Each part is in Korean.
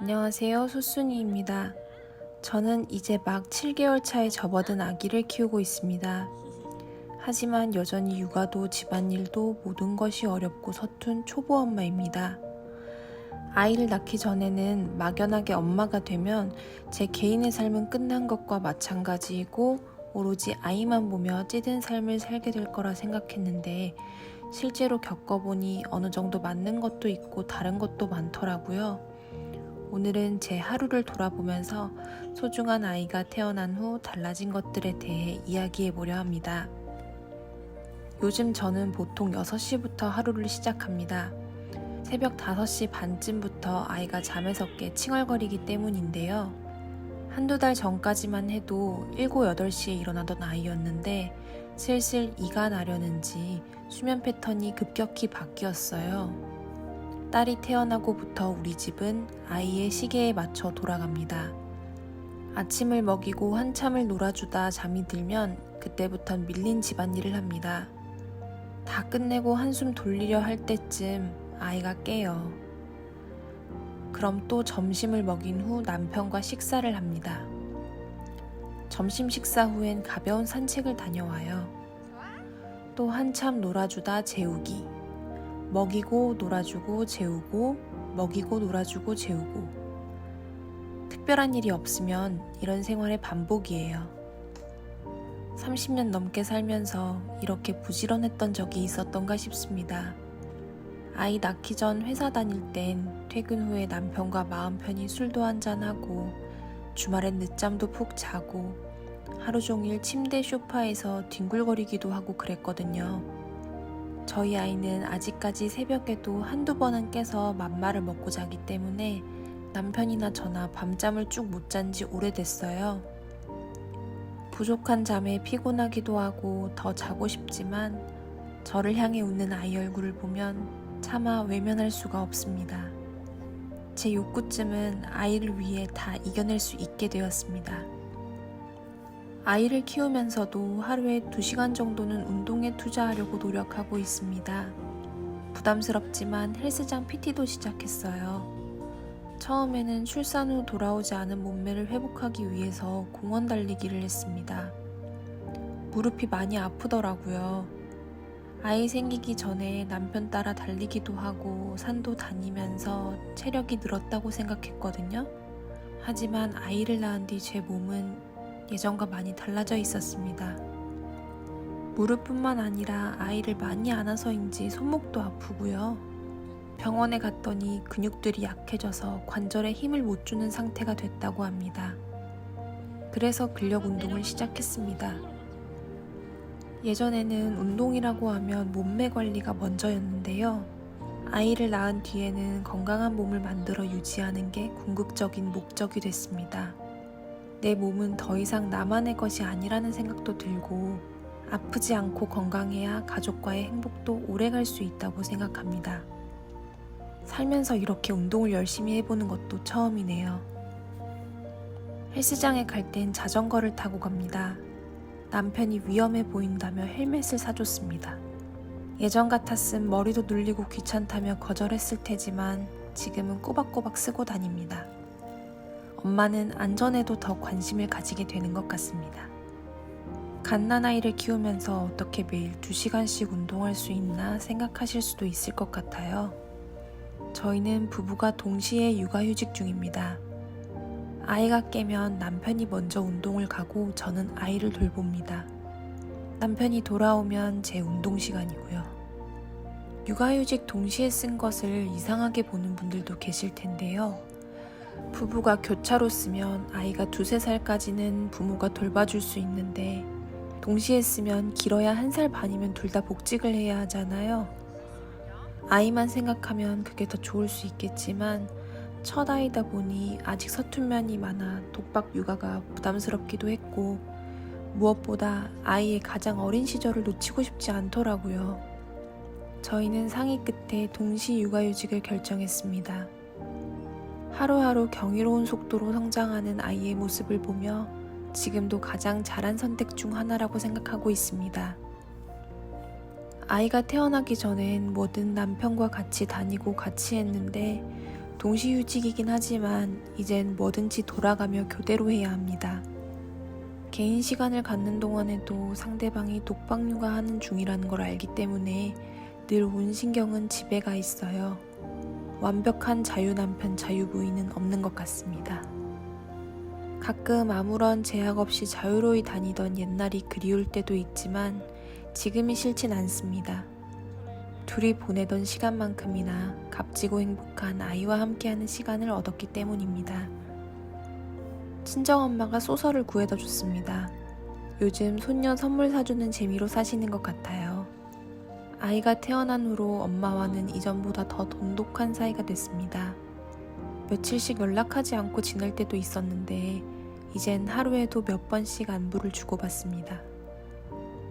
안녕하세요, 소순이입니다. 저는 이제 막 7개월 차에 접어든 아기를 키우고 있습니다. 하지만 여전히 육아도 집안일도 모든 것이 어렵고 서툰 초보 엄마입니다. 아이를 낳기 전에는 막연하게 엄마가 되면 제 개인의 삶은 끝난 것과 마찬가지이고 오로지 아이만 보며 찌든 삶을 살게 될 거라 생각했는데 실제로 겪어보니 어느 정도 맞는 것도 있고 다른 것도 많더라고요. 오늘은 제 하루를 돌아보면서 소중한 아이가 태어난 후 달라진 것들에 대해 이야기해 보려 합니다. 요즘 저는 보통 6시부터 하루를 시작합니다. 새벽 5시 반쯤부터 아이가 잠에서 깨 칭얼거리기 때문인데요. 한두 달 전까지만 해도 7, 8시에 일어나던 아이였는데 슬슬 이가 나려는지 수면 패턴이 급격히 바뀌었어요. 딸이 태어나고부터 우리 집은 아이의 시계에 맞춰 돌아갑니다. 아침을 먹이고 한참을 놀아주다 잠이 들면 그때부턴 밀린 집안일을 합니다. 다 끝내고 한숨 돌리려 할 때쯤 아이가 깨요. 그럼 또 점심을 먹인 후 남편과 식사를 합니다. 점심 식사 후엔 가벼운 산책을 다녀와요. 또 한참 놀아주다 재우기. 먹이고 놀아주고 재우고 먹이고 놀아주고 재우고. 특별한 일이 없으면 이런 생활의 반복이에요. 30년 넘게 살면서 이렇게 부지런했던 적이 있었던가 싶습니다. 아이 낳기 전 회사 다닐 땐 퇴근 후에 남편과 마음 편히 술도 한잔하고 주말엔 늦잠도 푹 자고 하루 종일 침대 소파에서 뒹굴거리기도 하고 그랬거든요. 저희 아이는 아직까지 새벽에도 한두 번은 깨서 맘마를 먹고 자기 때문에 남편이나 저나 밤잠을 쭉 못 잔 지 오래됐어요. 부족한 잠에 피곤하기도 하고 더 자고 싶지만 저를 향해 웃는 아이 얼굴을 보면 차마 외면할 수가 없습니다. 제 욕구쯤은 아이를 위해 다 이겨낼 수 있게 되었습니다. 아이를 키우면서도 하루에 2시간 정도는 운동에 투자하려고 노력하고 있습니다. 부담스럽지만 헬스장 PT도 시작했어요. 처음에는 출산 후 돌아오지 않은 몸매를 회복하기 위해서 공원 달리기를 했습니다. 무릎이 많이 아프더라고요. 아이 생기기 전에 남편 따라 달리기도 하고 산도 다니면서 체력이 늘었다고 생각했거든요. 하지만 아이를 낳은 뒤 제 몸은 예전과 많이 달라져 있었습니다. 무릎뿐만 아니라 아이를 많이 안아서인지 손목도 아프고요. 병원에 갔더니 근육들이 약해져서 관절에 힘을 못 주는 상태가 됐다고 합니다. 그래서 근력 운동을 시작했습니다. 예전에는 운동이라고 하면 몸매 관리가 먼저였는데요. 아이를 낳은 뒤에는 건강한 몸을 만들어 유지하는 게 궁극적인 목적이 됐습니다. 내 몸은 더 이상 나만의 것이 아니라는 생각도 들고 아프지 않고 건강해야 가족과의 행복도 오래 갈 수 있다고 생각합니다. 살면서 이렇게 운동을 열심히 해보는 것도 처음이네요. 헬스장에 갈 땐 자전거를 타고 갑니다. 남편이 위험해 보인다며 헬멧을 사줬습니다. 예전 같았음 머리도 눌리고 귀찮다며 거절했을 테지만 지금은 꼬박꼬박 쓰고 다닙니다. 엄마는 안전에도 더 관심을 가지게 되는 것 같습니다. 갓난아이를 키우면서 어떻게 매일 2시간씩 운동할 수 있나 생각하실 수도 있을 것 같아요. 저희는 부부가 동시에 육아휴직 중입니다. 아이가 깨면 남편이 먼저 운동을 가고 저는 아이를 돌봅니다. 남편이 돌아오면 제 운동 시간이고요. 육아휴직 동시에 쓴 것을 이상하게 보는 분들도 계실 텐데요. 부부가 교차로 쓰면 아이가 2, 3살까지는 부모가 돌봐줄 수 있는데 동시에 쓰면 길어야 1살 반이면 둘 다 복직을 해야 하잖아요. 아이만 생각하면 그게 더 좋을 수 있겠지만 첫 아이다 보니 아직 서툰 면이 많아 독박 육아가 부담스럽기도 했고 무엇보다 아이의 가장 어린 시절을 놓치고 싶지 않더라고요. 저희는 상의 끝에 동시 육아휴직을 결정했습니다. 하루하루 경이로운 속도로 성장하는 아이의 모습을 보며 지금도 가장 잘한 선택 중 하나라고 생각하고 있습니다. 아이가 태어나기 전엔 뭐든 남편과 같이 다니고 같이 했는데 동시휴직이긴 하지만 이젠 뭐든지 돌아가며 교대로 해야 합니다. 개인 시간을 갖는 동안에도 상대방이 독박 육아하는 중이라는 걸 알기 때문에 늘 온 신경은 집에 가 있어요. 완벽한 자유 남편, 자유 부인은 없는 것 같습니다. 가끔 아무런 제약 없이 자유로이 다니던 옛날이 그리울 때도 있지만 지금이 싫진 않습니다. 둘이 보내던 시간만큼이나 값지고 행복한 아이와 함께하는 시간을 얻었기 때문입니다. 친정엄마가 소설을 구해다 줬습니다. 요즘 손녀 선물 사주는 재미로 사시는 것 같아요. 아이가 태어난 후로 엄마와는 이전보다 더 돈독한 사이가 됐습니다. 며칠씩 연락하지 않고 지낼 때도 있었는데 이젠 하루에도 몇 번씩 안부를 주고받습니다.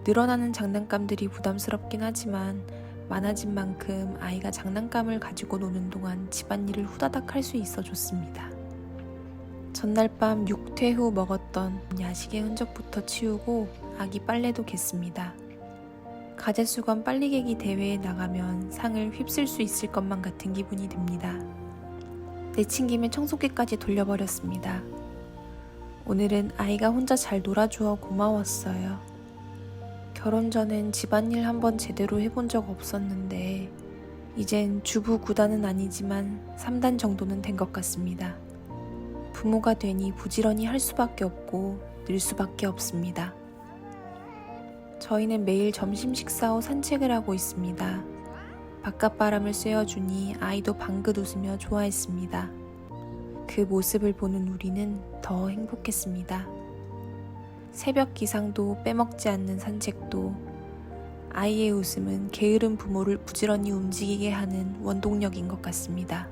늘어나는 장난감들이 부담스럽긴 하지만 많아진 만큼 아이가 장난감을 가지고 노는 동안 집안일을 후다닥 할 수 있어 좋습니다. 전날 밤 육퇴 후 먹었던 야식의 흔적부터 치우고 아기 빨래도 겠습니다. 가제수건 빨리개기 대회에 나가면 상을 휩쓸 수 있을 것만 같은 기분이 듭니다. 내친 김에 청소기까지 돌려버렸습니다. 오늘은 아이가 혼자 잘 놀아주어 고마웠어요. 결혼 전엔 집안일 한번 제대로 해본 적 없었는데 이젠 주부 9단은 아니지만 3단 정도는 된 것 같습니다. 부모가 되니 부지런히 할 수밖에 없고 늘 수밖에 없습니다. 저희는 매일 점심 식사 후 산책을 하고 있습니다. 바깥바람을 쐬어주니 아이도 방긋 웃으며 좋아했습니다. 그 모습을 보는 우리는 더 행복했습니다. 새벽 기상도 빼먹지 않는 산책도 아이의 웃음은 게으른 부모를 부지런히 움직이게 하는 원동력인 것 같습니다.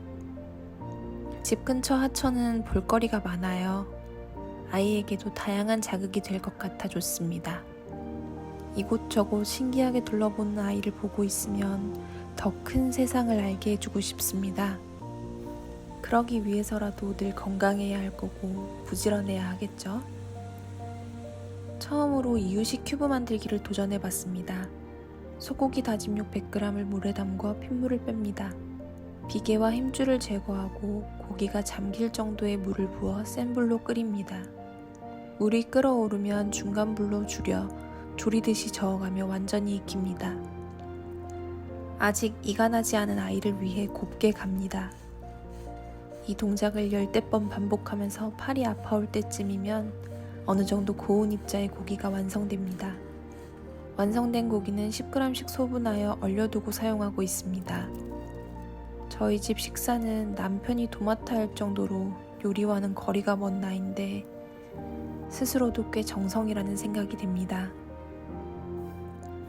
집 근처 하천은 볼거리가 많아요. 아이에게도 다양한 자극이 될 것 같아 좋습니다. 이곳저곳 신기하게 둘러보는 아이를 보고 있으면 더 큰 세상을 알게 해주고 싶습니다. 그러기 위해서라도 늘 건강해야 할 거고 부지런해야 하겠죠. 처음으로 이유식 큐브 만들기를 도전해봤습니다. 소고기 다짐육 100g을 물에 담궈 핏물을 뺍니다. 비계와 힘줄을 제거하고 고기가 잠길 정도의 물을 부어 센 불로 끓입니다. 물이 끓어오르면 중간 불로 줄여 조리듯이 저어가며 완전히 익힙니다. 아직 이가 나지 않은 아이를 위해 곱게 갑니다. 이 동작을 10대 번 반복하면서 팔이 아파올 때쯤이면 어느 정도 고운 입자의 고기가 완성됩니다. 완성된 고기는 10g씩 소분하여 얼려두고 사용하고 있습니다. 저희 집 식사는 남편이 도맡아 할 정도로 요리와는 거리가 먼 나이인데 스스로도 꽤 정성이라는 생각이 듭니다.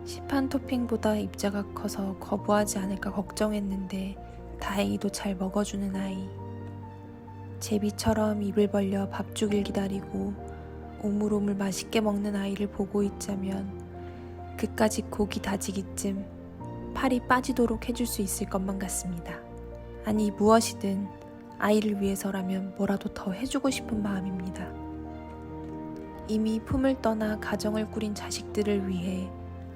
시판 토핑보다 입자가 커서 거부하지 않을까 걱정했는데 다행히도 잘 먹어주는 아이. 제비처럼 입을 벌려 밥 주길 기다리고 오물오물 맛있게 먹는 아이를 보고 있자면 그까짓 고기 다지기쯤 팔이 빠지도록 해줄 수 있을 것만 같습니다. 아니 무엇이든 아이를 위해서라면 뭐라도 더 해주고 싶은 마음입니다. 이미 품을 떠나 가정을 꾸린 자식들을 위해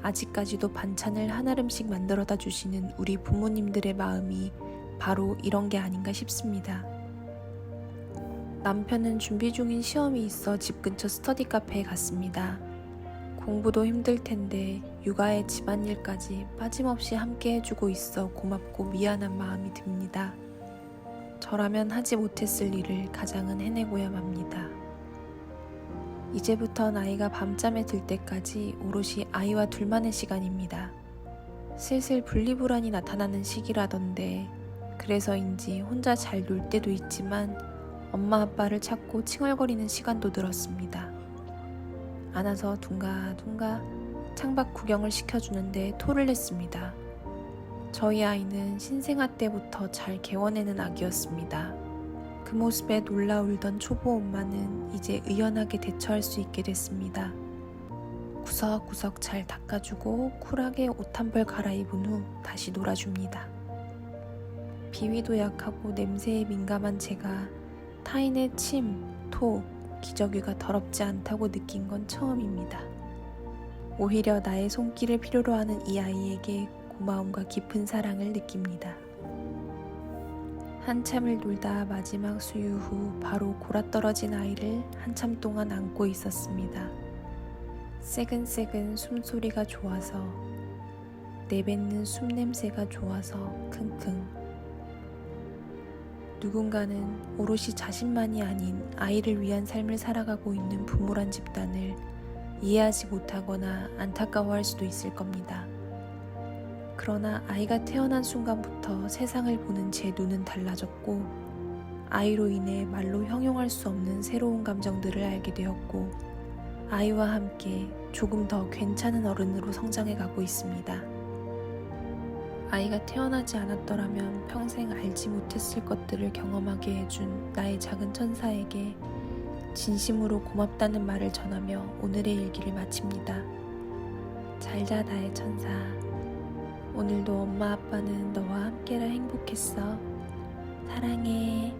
아직까지도 반찬을 한알음씩 만들어다 주시는 우리 부모님들의 마음이 바로 이런 게 아닌가 싶습니다. 남편은 준비 중인 시험이 있어 집 근처 스터디 카페에 갔습니다. 공부도 힘들 텐데 육아에 집안일까지 빠짐없이 함께 해주고 있어 고맙고 미안한 마음이 듭니다. 저라면 하지 못했을 일을 가장은 해내고야 맙니다. 이제부턴 아이가 밤잠에 들 때까지 오롯이 아이와 둘만의 시간입니다. 슬슬 분리불안이 나타나는 시기라던데 그래서인지 혼자 잘 놀 때도 있지만 엄마 아빠를 찾고 칭얼거리는 시간도 늘었습니다. 안아서 둥가둥가 창밖 구경을 시켜주는데 토를 냈습니다. 저희 아이는 신생아 때부터 잘 개워내는 아기였습니다. 그 모습에 놀라 울던 초보 엄마는 이제 의연하게 대처할 수 있게 됐습니다. 구석구석 잘 닦아주고 쿨하게 옷 한 벌 갈아입은 후 다시 놀아줍니다. 비위도 약하고 냄새에 민감한 제가 타인의 침, 토, 기저귀가 더럽지 않다고 느낀 건 처음입니다. 오히려 나의 손길을 필요로 하는 이 아이에게 고마움과 깊은 사랑을 느낍니다. 한참을 놀다 마지막 수유 후 바로 골아떨어진 아이를 한참 동안 안고 있었습니다. 새근새근 숨소리가 좋아서, 내뱉는 숨 냄새가 좋아서 킁킁. 누군가는 오롯이 자신만이 아닌 아이를 위한 삶을 살아가고 있는 부모란 집단을 이해하지 못하거나 안타까워할 수도 있을 겁니다. 그러나 아이가 태어난 순간부터 세상을 보는 제 눈은 달라졌고, 아이로 인해 말로 형용할 수 없는 새로운 감정들을 알게 되었고, 아이와 함께 조금 더 괜찮은 어른으로 성장해 가고 있습니다. 아이가 태어나지 않았더라면 평생 알지 못했을 것들을 경험하게 해준 나의 작은 천사에게 진심으로 고맙다는 말을 전하며 오늘의 일기를 마칩니다. 잘자 나의 천사. 오늘도 엄마 아빠는 너와 함께라 행복했어. 사랑해.